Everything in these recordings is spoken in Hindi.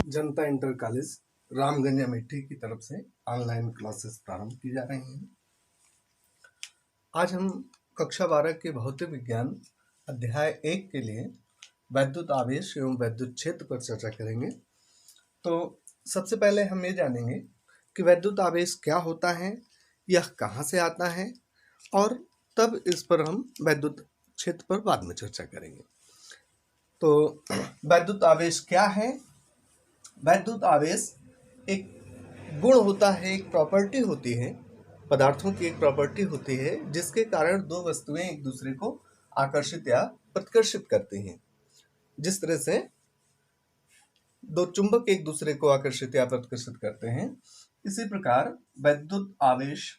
जनता इंटर कॉलेज रामगंज अमेठी की तरफ से ऑनलाइन क्लासेस प्रारंभ की जा रही हैं। आज हम कक्षा 12 के भौतिक विज्ञान अध्याय 1 के लिए वैद्युत आवेश एवं वैद्युत क्षेत्र पर चर्चा करेंगे। तो सबसे पहले हम ये जानेंगे कि वैद्युत आवेश क्या होता है, यह कहाँ से आता है, और तब इस पर हम वैद्युत क्षेत्र पर बाद में चर्चा करेंगे। तो वैद्युत आवेश क्या है? वैद्युत आवेश एक गुण होता है, एक प्रॉपर्टी होती है, पदार्थों की एक प्रॉपर्टी होती है जिसके कारण दो वस्तुएं एक दूसरे को आकर्षित या प्रतिकर्षित करती हैं। जिस तरह से दो चुंबक एक दूसरे को आकर्षित या प्रतिकर्षित करते हैं, इसी प्रकार वैद्युत आवेश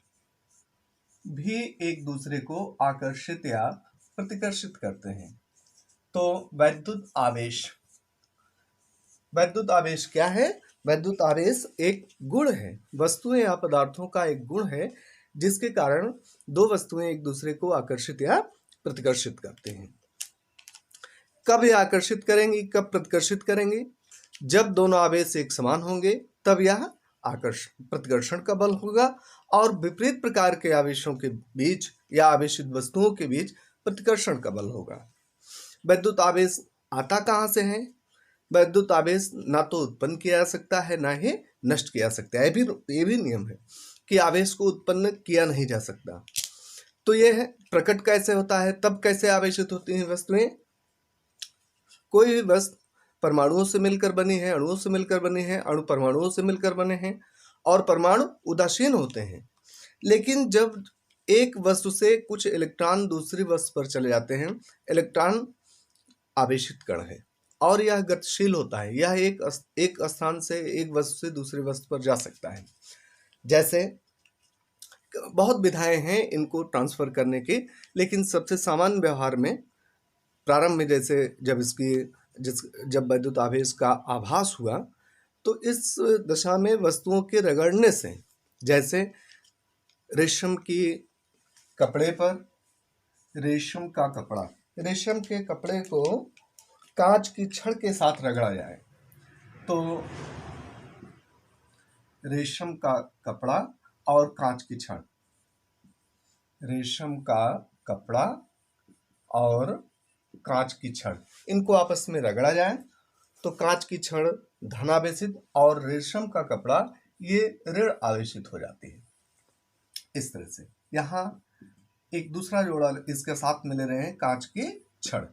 भी एक दूसरे को आकर्षित या प्रतिकर्षित करते हैं। तो वैद्युत आवेश क्या है? वैद्युत आवेश एक गुण है, वस्तुएं या पदार्थों का एक गुण है जिसके कारण दो वस्तुएं एक दूसरे को आकर्षित या प्रतिकर्षित करते हैं। कब ये आकर्षित करेंगी, कब प्रतिकर्षित करेंगी? जब दोनों आवेश एक समान होंगे तब यह प्रतिकर्षण का बल होगा, और विपरीत प्रकार के आवेशों के बीच या आवेशित वस्तुओं के बीच प्रतिकर्षण का बल होगा। वैद्युत आवेश आता कहाँ से है? वैद्युत आवेश ना तो उत्पन्न किया जा सकता है, ना ही नष्ट किया जा सकता है। ये भी नियम है कि आवेश को उत्पन्न किया नहीं जा सकता। तो यह प्रकट कैसे होता है, तब कैसे आवेशित होती हैं वस्तुएं? कोई भी वस्तु परमाणुओं से मिलकर बनी है, अणुओं से मिलकर बनी है, अणु परमाणुओं से मिलकर बने हैं, और परमाणु उदासीन होते हैं। लेकिन जब एक वस्तु से कुछ इलेक्ट्रॉन दूसरी वस्तु पर चले जाते हैं, इलेक्ट्रॉन आवेशित कण है और यह गतिशील होता है। यह एक स्थान से एक वस्तु से दूसरी वस्तु पर जा सकता है। जैसे बहुत विधाएं हैं इनको ट्रांसफर करने की, लेकिन सबसे सामान्य व्यवहार में प्रारंभ में जैसे जब वैद्युत आवेश का आभास हुआ, तो इस दशा में वस्तुओं के रगड़ने से, जैसे रेशम का कपड़ा, रेशम के कपड़े को कांच की छड़ के साथ रगड़ा जाए तो रेशम का कपड़ा और कांच की छड़, रेशम का कपड़ा और कांच की छड़, इनको आपस में रगड़ा जाए तो कांच की छड़ धनावेशित और रेशम का कपड़ा ये ऋण आवेशित हो जाती है। इस तरह से यहाँ एक दूसरा जोड़ा इसके साथ मिले रहे हैं, कांच की छड़,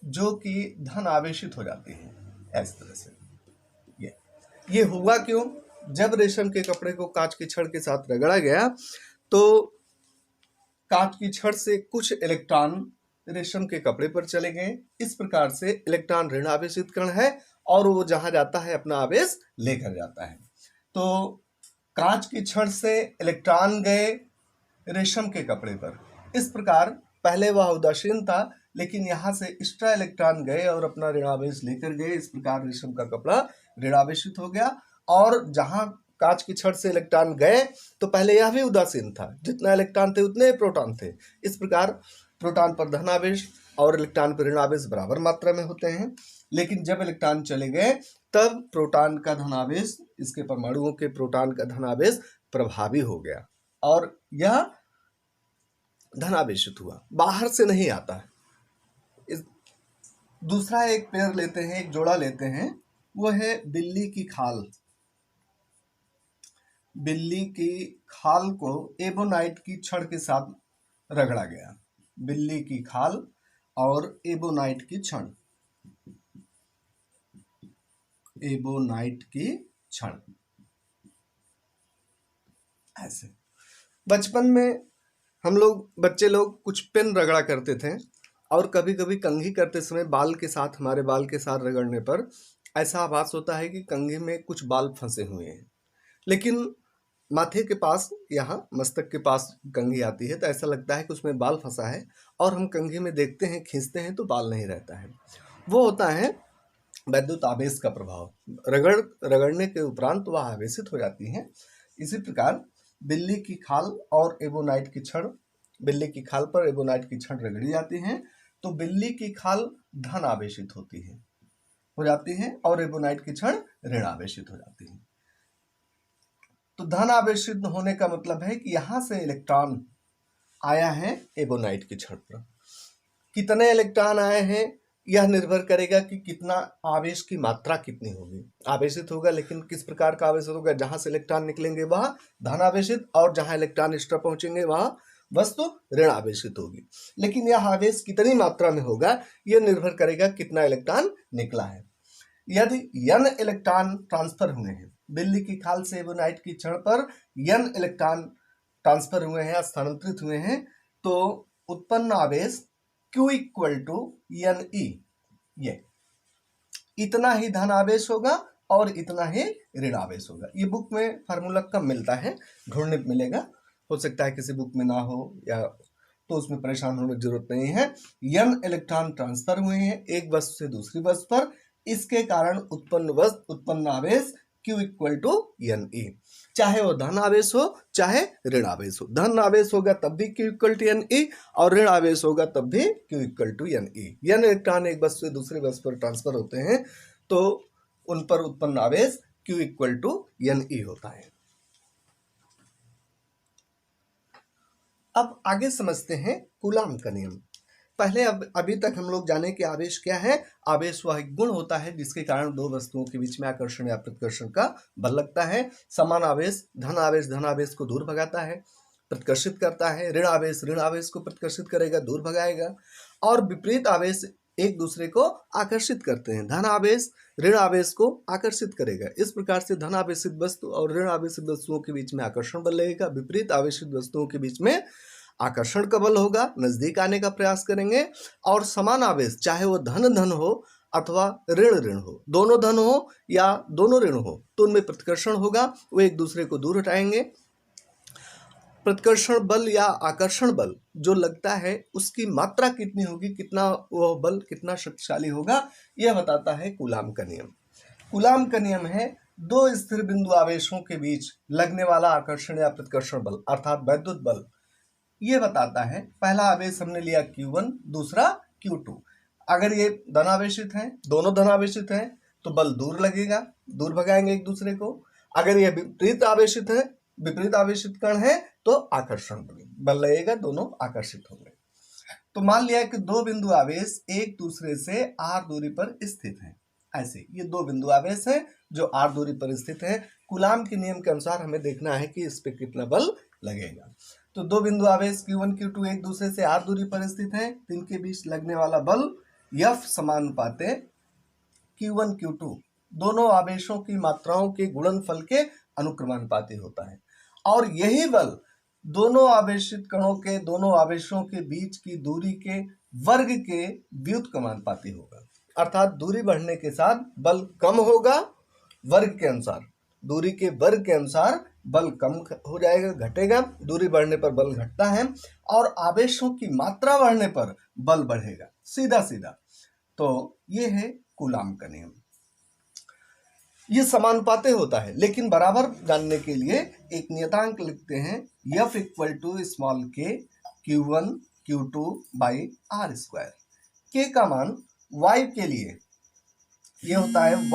जो कि धन आवेशित हो जाती है। इस तरह से ये हुआ क्यों? जब रेशम के कपड़े को कांच की छड़ के साथ रगड़ा गया तो कांच की छड़ से कुछ इलेक्ट्रॉन रेशम के कपड़े पर चले गए। इस प्रकार से इलेक्ट्रॉन ऋण आवेशित कण है और वो जहां जाता है अपना आवेश लेकर जाता है। तो कांच की छड़ से इलेक्ट्रॉन गए रेशम के कपड़े पर। इस प्रकार पहले वह उदासीन था, लेकिन यहाँ से एक्स्ट्रा इलेक्ट्रॉन गए और अपना ऋणावेश लेकर गए। इस प्रकार रेशम का कपड़ा ऋणावेशित हो गया। और जहाँ कांच की छड़ से इलेक्ट्रॉन गए तो पहले यह भी उदासीन था, जितना इलेक्ट्रॉन थे उतने प्रोटॉन थे। इस प्रकार प्रोटॉन पर धनावेश और इलेक्ट्रॉन पर ऋणावेश बराबर मात्रा में होते हैं। लेकिन जब इलेक्ट्रॉन चले गए तब प्रोटॉन का धनावेश, इसके परमाणुओं के प्रोटॉन का धनावेश प्रभावी हो गया और यह धनावेशित हुआ, बाहर से नहीं आता है। दूसरा एक पेयर लेते हैं, एक जोड़ा लेते हैं, वो है बिल्ली की खाल। बिल्ली की खाल को एबोनाइट की छड़ के साथ रगड़ा गया। बिल्ली की खाल और एबोनाइट की छड़, एबोनाइट की छड़। ऐसे बचपन में हम लोग, बच्चे लोग कुछ पेन रगड़ा करते थे, और कभी कभी कंघी करते समय हमारे बाल के साथ रगड़ने पर ऐसा आभास होता है कि कंघी में कुछ बाल फंसे हुए हैं। लेकिन माथे के पास, यहाँ मस्तक के पास कंघी आती है तो ऐसा लगता है कि उसमें बाल फंसा है, और हम कंघी में देखते हैं, खींचते हैं तो बाल नहीं रहता है। वो होता है वैद्युत आवेश का प्रभाव। रगड़ने के उपरांत वह आवेशित हो जाती है। इसी प्रकार बिल्ली की खाल और एबोनाइट की छड़, बिल्ली की खाल पर एबोनाइट की छड़ रगड़ी जाती है तो बिल्ली की खाल धन आवेशित होती है। हो जाती हैं और एबोनाइट की क्षण ऋण आवेशित हो जाती हैं। तो धन आवेशित होने का मतलब है कि यहां से इलेक्ट्रॉन आया है एबोनाइट की क्षण पर। कितने इलेक्ट्रॉन आए हैं यह निर्भर करेगा कि कितना आवेश की मात्रा कितनी होगी। आवेशित होगा, लेकिन किस प्रकार का आवेशित होगा? जहां से इलेक्ट्रॉन निकलेंगे वह धन आवेशित, और जहां इलेक्ट्रॉन एक्स्ट्रा पहुंचेंगे वह वस्तु ऋण आवेशित होगी। लेकिन यह आवेश कितनी मात्रा में होगा यह निर्भर करेगा कितना इलेक्ट्रॉन निकला है। यदि n इलेक्ट्रॉन ट्रांसफर हुए हैं, बिल्ली की खाल से एबोनाइट की क्षण पर n इलेक्ट्रॉन ट्रांसफर हुए हैं, स्थानांतरित हुए हैं, तो उत्पन्न आवेश Q इक्वल टू NE, ये इतना ही धन आवेश होगा और इतना ही ऋण आवेश होगा। ये बुक में फार्मूला कम मिलता है, ढूंढने में मिलेगा, हो सकता है किसी बुक में ना हो, या तो उसमें परेशान होने की जरूरत नहीं है। n इलेक्ट्रॉन ट्रांसफर हुए हैं एक वस्तु से दूसरी वस्तु पर, इसके कारण उत्पन्न आवेश Q इक्वल टू NE, चाहे वो धन आवेश हो चाहे ऋण आवेश हो। धन आवेश होगा तब भी Q इक्वल टू NE, और ऋण आवेश होगा तब भी Q equal to NE। n electron एक वस्तु से दूसरी वस्तु पर ट्रांसफर होते हैं तो उन पर उत्पन्न आवेश Q इक्वल टू NE होता है। अब आगे समझते हैं कूलाम का नियम। पहले अभी तक हम लोग जाने कि आवेश क्या है। आवेश वह एक गुण होता है जिसके कारण दो वस्तुओं के बीच में आकर्षण या प्रतिकर्षण का बल लगता है। समान आवेश धन आवेश को दूर भगाता है, प्रतिकर्षित करता है। ऋण आवेश को प्रतिकर्षित करेगा, दूर भगाएगा। और विपरीत आवेश एक दूसरे को आकर्षित करते हैं। धन आवेश ऋण आवेश को आकर्षित करेगा। इस प्रकार से धन आवेशित वस्तु और ऋण आवेशित वस्तुओं के बीच में आकर्षण बल लगेगा। विपरीत आवेशित वस्तुओं के बीच में आकर्षण का बल होगा, नजदीक आने का प्रयास करेंगे। और समान आवेश, चाहे वो धन हो अथवा ऋण हो, दोनों धन हो या दोनों ऋण हो, तो उनमें प्रतिकर्षण होगा, वो एक दूसरे को दूर हटाएंगे। प्रतिकर्षण बल या आकर्षण बल जो लगता है उसकी मात्रा कितनी होगी, कितना वह बल कितना शक्तिशाली होगा, यह बताता है कूलाम का नियम। कूलाम का नियम है दो स्थिर बिंदु आवेशों के बीच लगने वाला आकर्षण या प्रतिकर्षण बल अर्थात वैद्युत बल। ये बताता है, पहला आवेश हमने लिया Q1, दूसरा Q2। अगर ये धनावेशित हैं, दोनों धनावेशित हैं, तो बल दूर लगेगा, दूर भगाएंगे एक दूसरे को। अगर ये विपरीत आवेशित है, विपरीत आवेशित कण है, तो आकर्षण बल लगेगा, दोनों आकर्षित होंगे। तो मान लिया कि दो बिंदु आवेश एक दूसरे से r दूरी पर स्थित हैं। ऐसे ये दो बिंदु आवेश हैं जो r दूरी पर स्थित हैं। कूलाम के नियम के अनुसार हमें देखना है कि इस पे कितना बल लगेगा। तो दो बिंदु आवेश Q1 Q2 एक दूसरे से r दूरी पर स्थित हैं, इनके बीच लगने वाला बल F समानुपाते Q1 Q2 दोनों आवेशों की मात्राओं के गुणनफल के अनुक्रमानुपाती होता है। और यही बल दोनों आवेशित कणों के दोनों आवेशों के बीच की दूरी के वर्ग के व्युत्क्रमानुपाती होगा। अर्थात दूरी बढ़ने के साथ बल कम होगा, वर्ग के अनुसार, दूरी के वर्ग के अनुसार बल कम हो जाएगा, घटेगा। दूरी बढ़ने पर बल घटता है और आवेशों की मात्रा बढ़ने पर बल बढ़ेगा, सीधा सीधा। तो ये है कूलाम का नियम। ये समानुपाती होता है, लेकिन बराबर जानने के लिए एक नियतांक लिखते हैं, F equal to small k Q1 Q2 by r square. k का मान y के लिए ये होता है